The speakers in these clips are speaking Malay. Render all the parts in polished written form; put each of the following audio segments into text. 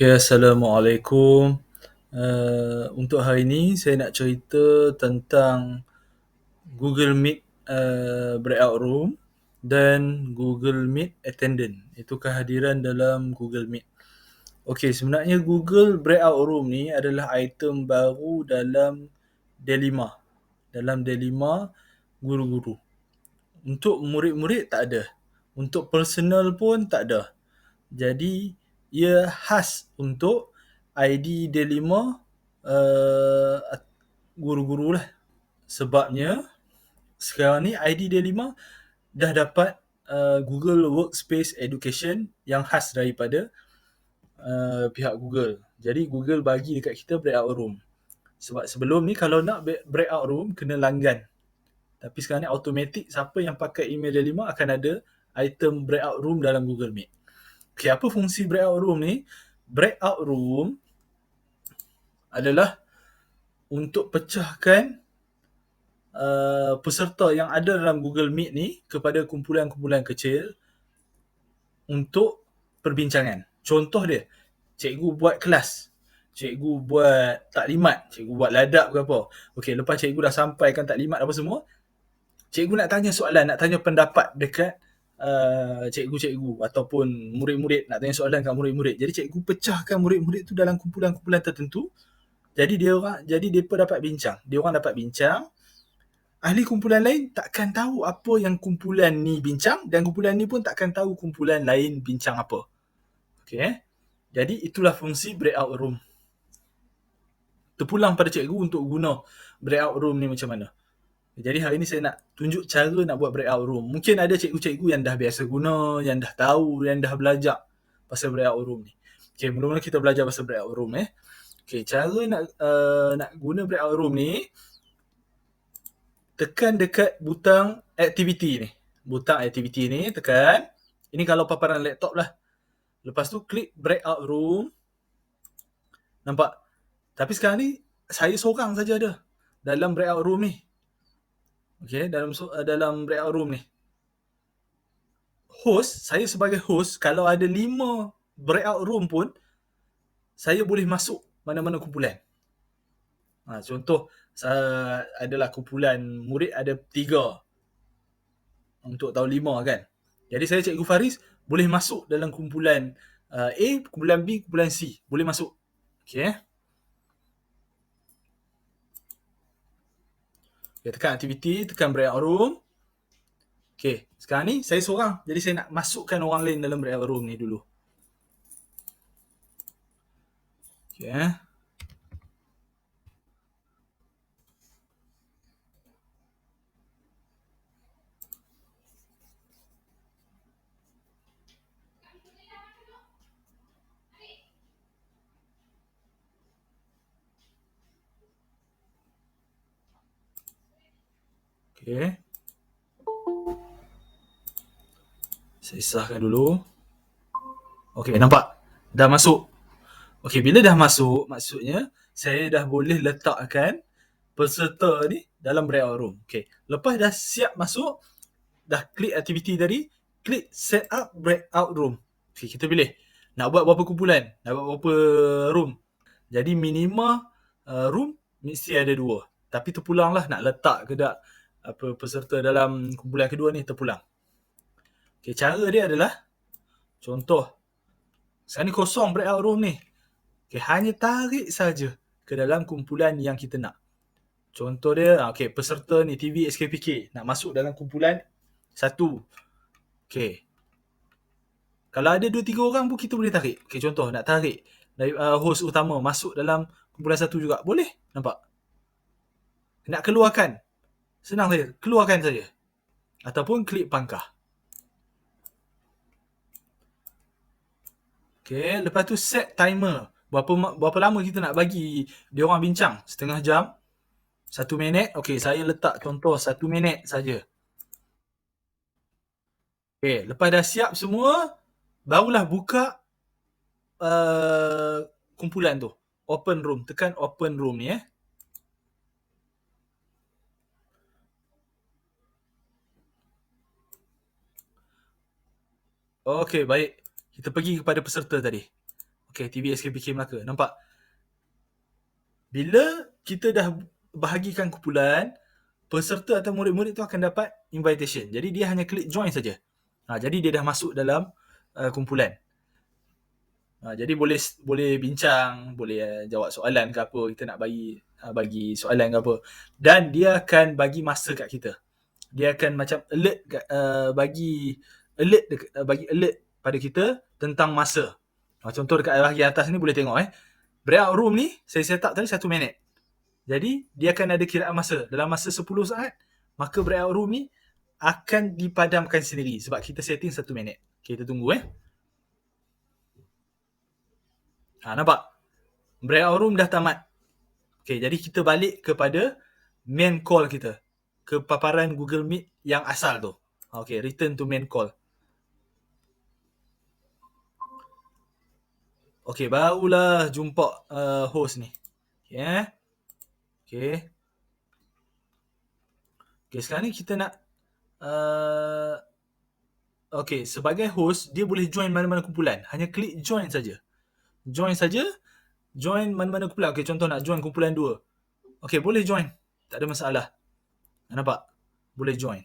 Okay, Assalamualaikum. Untuk hari ini saya nak cerita tentang Google Meet breakout room dan Google Meet attendant. Itu kehadiran dalam Google Meet. Okay, sebenarnya Google breakout room ni adalah item baru dalam D5. Dalam D5 guru-guru. Untuk murid-murid tak ada. Untuk personal pun tak ada. Jadi ia khas untuk ID D5 guru-guru lah. Sebabnya sekarang ni ID D5 dah dapat Google Workspace Education yang khas daripada pihak Google. Jadi Google bagi dekat kita breakout room. Sebab sebelum ni kalau nak breakout room kena langgan. Tapi sekarang ni automatic siapa yang pakai email D5 akan ada item breakout room dalam Google Meet. Okay, apa fungsi breakout room ni? Breakout room adalah untuk pecahkan peserta yang ada dalam Google Meet ni kepada kumpulan-kumpulan kecil untuk perbincangan. Contoh dia, cikgu buat kelas, cikgu buat taklimat, cikgu buat ladap ke apa. Okey, lepas cikgu dah sampaikan taklimat apa semua, cikgu nak tanya soalan, nak tanya pendapat dekat cikgu-cikgu ataupun murid-murid, nak tanya soalan kat murid-murid. Jadi cikgu pecahkan murid-murid tu dalam kumpulan-kumpulan tertentu. Jadi mereka dapat bincang. Dia orang dapat bincang. Ahli kumpulan lain takkan tahu apa yang kumpulan ni bincang dan kumpulan ni pun takkan tahu kumpulan lain bincang apa. Okay. Jadi itulah fungsi breakout room. Terpulang pada cikgu untuk guna breakout room ni macam mana. Jadi hari ni saya nak tunjuk cara nak buat breakout room. Mungkin ada cikgu-cikgu yang dah biasa guna, yang dah tahu, yang dah belajar pasal breakout room ni. Okay, mula-mula kita belajar pasal breakout room. Okay, cara nak guna breakout room ni, tekan dekat butang activity ni. Butang activity ni tekan. Ini kalau paparan laptop lah. Lepas tu klik breakout room. Nampak? Tapi sekarang ni saya seorang saja ada dalam breakout room ni. Okay, dalam breakout room ni. Host, saya sebagai host, kalau ada 5 breakout room pun, saya boleh masuk mana-mana kumpulan. Contoh, adalah kumpulan murid ada 3 untuk tahun 5 kan. Jadi saya Cikgu Faris boleh masuk dalam kumpulan A, kumpulan B, kumpulan C. Boleh masuk. Okay. Okay, tekan aktiviti, tekan breakout room. Okay, sekarang ni saya seorang. Jadi saya nak masukkan orang lain dalam breakout room ni dulu. Okay. Okay. Saya sahkan dulu. Okay, nampak? Dah masuk. Okay, bila dah masuk, maksudnya saya dah boleh letakkan peserta ni dalam breakout room. Okay, lepas dah siap masuk, dah klik aktiviti tadi, klik set up breakout room. Okay, kita pilih nak buat berapa kumpulan, nak buat berapa room. Jadi minima room mesti ada 2. Tapi terpulang lah nak letak ke tak peserta dalam kumpulan kedua ni, terpulang. Okay, cara dia adalah, contoh, sekarang ni kosong breakout room ni. Okay, hanya tarik saja ke dalam kumpulan yang kita nak. Contoh dia, okay, peserta ni TV SKPK nak masuk dalam kumpulan 1. Okay. Kalau ada 2-3 orang pun kita boleh tarik. Okay, contoh nak tarik dari host utama masuk dalam kumpulan 1 juga. Boleh? Nampak? Nak keluarkan. Senang saja. Keluarkan saja. Ataupun klik pangkah. Okay, lepas tu set timer. Berapa lama kita nak bagi dia orang bincang? Setengah jam? 1 minit? Okay, saya letak contoh 1 minit saja. Okay, lepas dah siap semua, barulah buka kumpulan tu. Open room. Tekan open room ni . Okay, baik. Kita pergi kepada peserta tadi. Okay, TV SKPK Melaka. Nampak? Bila kita dah bahagikan kumpulan, peserta atau murid-murid tu akan dapat invitation. Jadi dia hanya klik join saja. Jadi dia dah masuk dalam kumpulan. Jadi boleh bincang, boleh jawab soalan ke apa, kita nak bagi soalan ke apa. Dan dia akan bagi masa kat kita. Dia akan macam alert bagi alert pada kita tentang masa. Contoh dekat bahagian atas ni boleh tengok breakout room ni saya set up tadi 1 minit. Jadi dia akan ada kiraan masa. Dalam masa 10 saat, maka breakout room ni akan dipadamkan sendiri sebab kita setting 1 minit. Okay, kita tunggu nampak? Breakout room dah tamat. Okay, jadi kita balik kepada main call kita. Ke paparan Google Meet yang asal tu. Okay, return to main call. Okay, barulah jumpa host ni. Okay. Okay, sekarang ni kita nak okay, sebagai host, dia boleh join mana-mana kumpulan. Hanya klik join saja. Join mana-mana kumpulan. Okay, contoh nak join kumpulan 2. Okay, boleh join. Tak ada masalah. Nampak? Boleh join.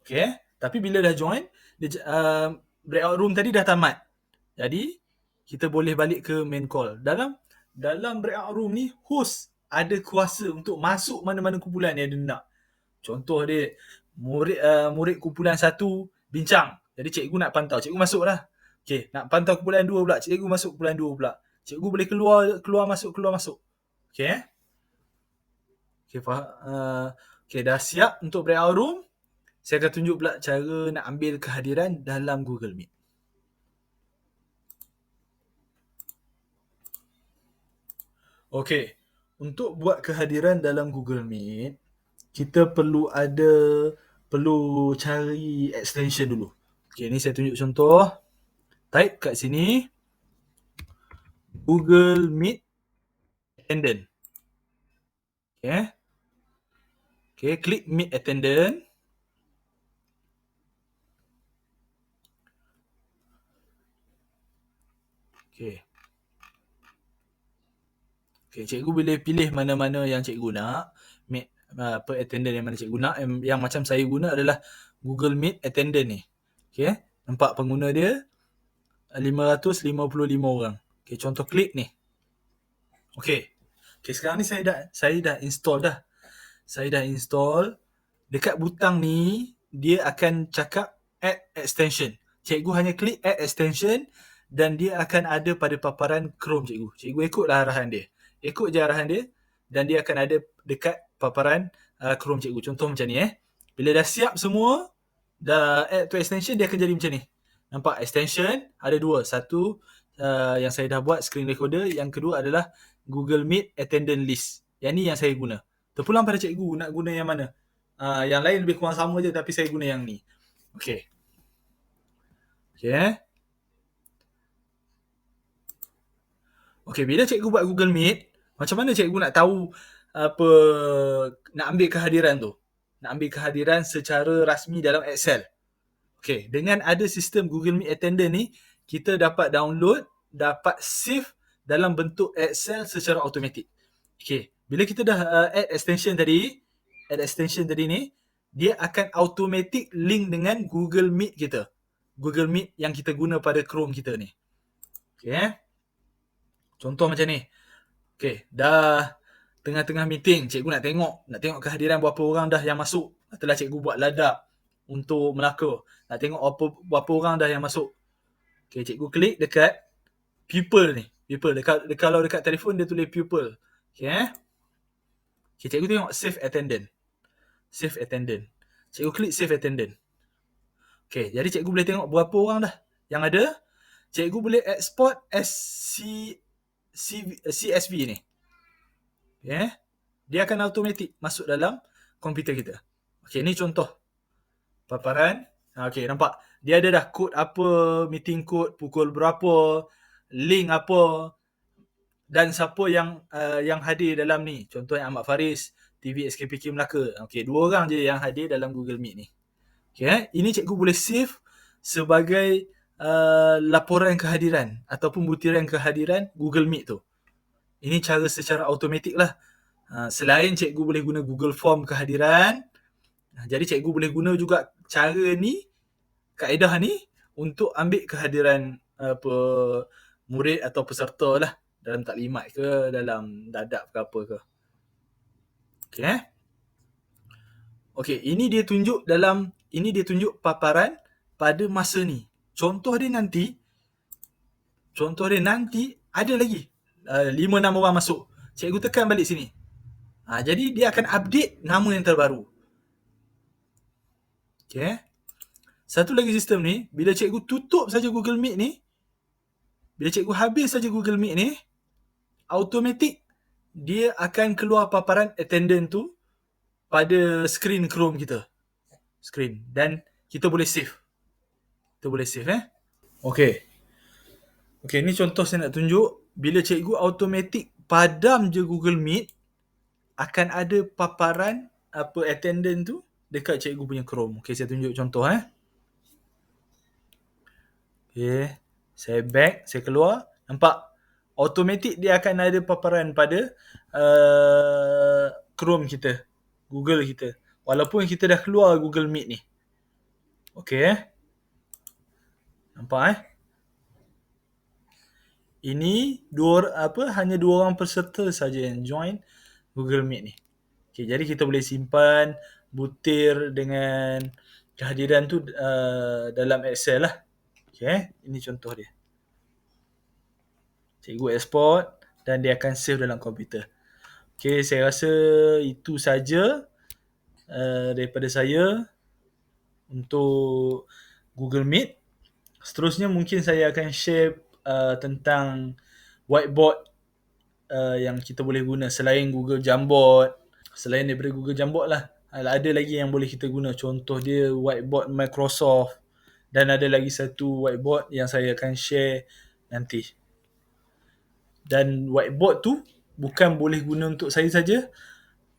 Okay, tapi bila dah join, breakout room tadi dah tamat. Jadi, kita boleh balik ke main call. Dalam breakout room ni, host ada kuasa untuk masuk mana-mana kumpulan yang dia nak. Contoh dia, murid kumpulan 1 bincang. Jadi cikgu nak pantau. Cikgu masuk lah. Okay, nak pantau kumpulan 2 pula. Cikgu masuk kumpulan 2 pula. Cikgu boleh keluar masuk. Okay. Okay, dah siap untuk breakout room. Saya akan tunjuk pula cara nak ambil kehadiran dalam Google Meet. Okay, untuk buat kehadiran dalam Google Meet, kita perlu cari extension dulu. Okay, ni saya tunjuk contoh. Type kat sini Google Meet Attendant. Okay, klik Meet Attendant. Okay, cikgu boleh pilih mana-mana yang cikgu nak. Meet attendant yang mana cikgu nak. Yang macam saya guna adalah Google Meet Attendant ni. Okay, nampak pengguna dia 555 orang. Okay, contoh klik ni. Okay, sekarang ni saya dah install dah. Saya dah install. Dekat butang ni, dia akan cakap add extension. Cikgu hanya klik add extension dan dia akan ada pada paparan Chrome cikgu. Cikgu ikutlah arahan dia. Ikut je arahan dia dan dia akan ada dekat paparan Chrome cikgu. Contoh macam ni Bila dah siap semua, dah add to extension, dia akan jadi macam ni. Nampak extension ada 2. Satu yang saya dah buat screen recorder, yang kedua adalah Google Meet Attendant List. Yang ni yang saya guna. Terpulang pada cikgu nak guna yang mana. Yang lain lebih kurang sama je tapi saya guna yang ni. Okay, bila cikgu buat Google Meet, macam mana cikgu nak tahu nak ambil kehadiran tu? Nak ambil kehadiran secara rasmi dalam Excel. Okay, dengan ada sistem Google Meet Attendant ni, kita dapat download, dapat save dalam bentuk Excel secara automatik. Okay, bila kita dah add extension tadi ni, dia akan automatic link dengan Google Meet kita. Google Meet yang kita guna pada Chrome kita ni. Okay. Contoh macam ni. Okay, dah tengah-tengah meeting, cikgu nak tengok kehadiran berapa orang dah yang masuk. Setelah cikgu buat ladap untuk Melaka, nak tengok berapa orang dah yang masuk. Okay, cikgu klik dekat pupil ni. Kalau dekat telefon dia tulis pupil. Okay, cikgu tengok save attendant. Cikgu klik save attendant. Okay, jadi cikgu boleh tengok berapa orang dah yang ada. Cikgu boleh export as CSV ni. Okay, dia akan automatic masuk dalam komputer kita. Okay, ni contoh paparan. Okay, nampak? Dia ada dah kod apa, meeting code, pukul berapa, link apa, dan siapa yang hadir dalam ni. Contohnya Ahmad Faris, TV SKPK Melaka. Okay, 2 orang je yang hadir dalam Google Meet ni. Okay, ini cikgu boleh save sebagai laporan kehadiran ataupun butiran kehadiran Google Meet tu. Ini cara secara automatik lah. Selain cikgu boleh guna Google Form kehadiran, jadi cikgu boleh guna juga cara ni, kaedah ni untuk ambil kehadiran murid atau peserta lah dalam taklimat ke, dalam dadap ke apa ke. Okay. Okay, ini dia tunjuk paparan pada masa ni. Contoh dia nanti ada lagi 5-6 orang masuk. Cikgu tekan balik sini. Jadi dia akan update nama yang terbaru. Okay. Satu lagi sistem ni, bila cikgu tutup saja Google Meet ni, bila cikgu habis saja Google Meet ni, automatik dia akan keluar paparan attendance tu pada screen Chrome kita. Dan kita boleh save. Okay. Okay, ni contoh saya nak tunjuk. Bila cikgu automatik padam je Google Meet, akan ada paparan attendance tu dekat cikgu punya Chrome. Okay, saya tunjuk contoh. Okay, saya back, saya keluar. Nampak? Automatik dia akan ada paparan pada Chrome kita, Google kita. Walaupun kita dah keluar Google Meet ni. Okay. Nampak? Ini hanya 2 orang peserta saja yang join Google Meet ni. Okay, jadi kita boleh simpan butir dengan kehadiran tu dalam Excel lah. Okay, ini contoh dia. Cikgu export dan dia akan save dalam komputer. Okay, saya rasa itu saja daripada saya untuk Google Meet. Seterusnya mungkin saya akan share tentang whiteboard yang kita boleh guna selain Google Jamboard. Selain daripada Google Jamboard lah, ada lagi yang boleh kita guna. Contoh dia whiteboard Microsoft. Dan ada lagi satu whiteboard yang saya akan share nanti. Dan whiteboard tu bukan boleh guna untuk saya saja,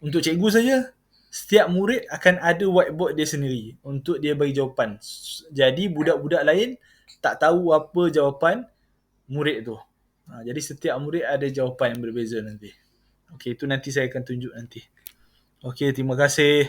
untuk cikgu saja. Setiap murid akan ada whiteboard dia sendiri untuk dia bagi jawapan. Jadi budak-budak lain tak tahu apa jawapan murid tu. Jadi setiap murid ada jawapan yang berbeza nanti. Okey, itu nanti saya akan tunjuk nanti. Okey, terima kasih.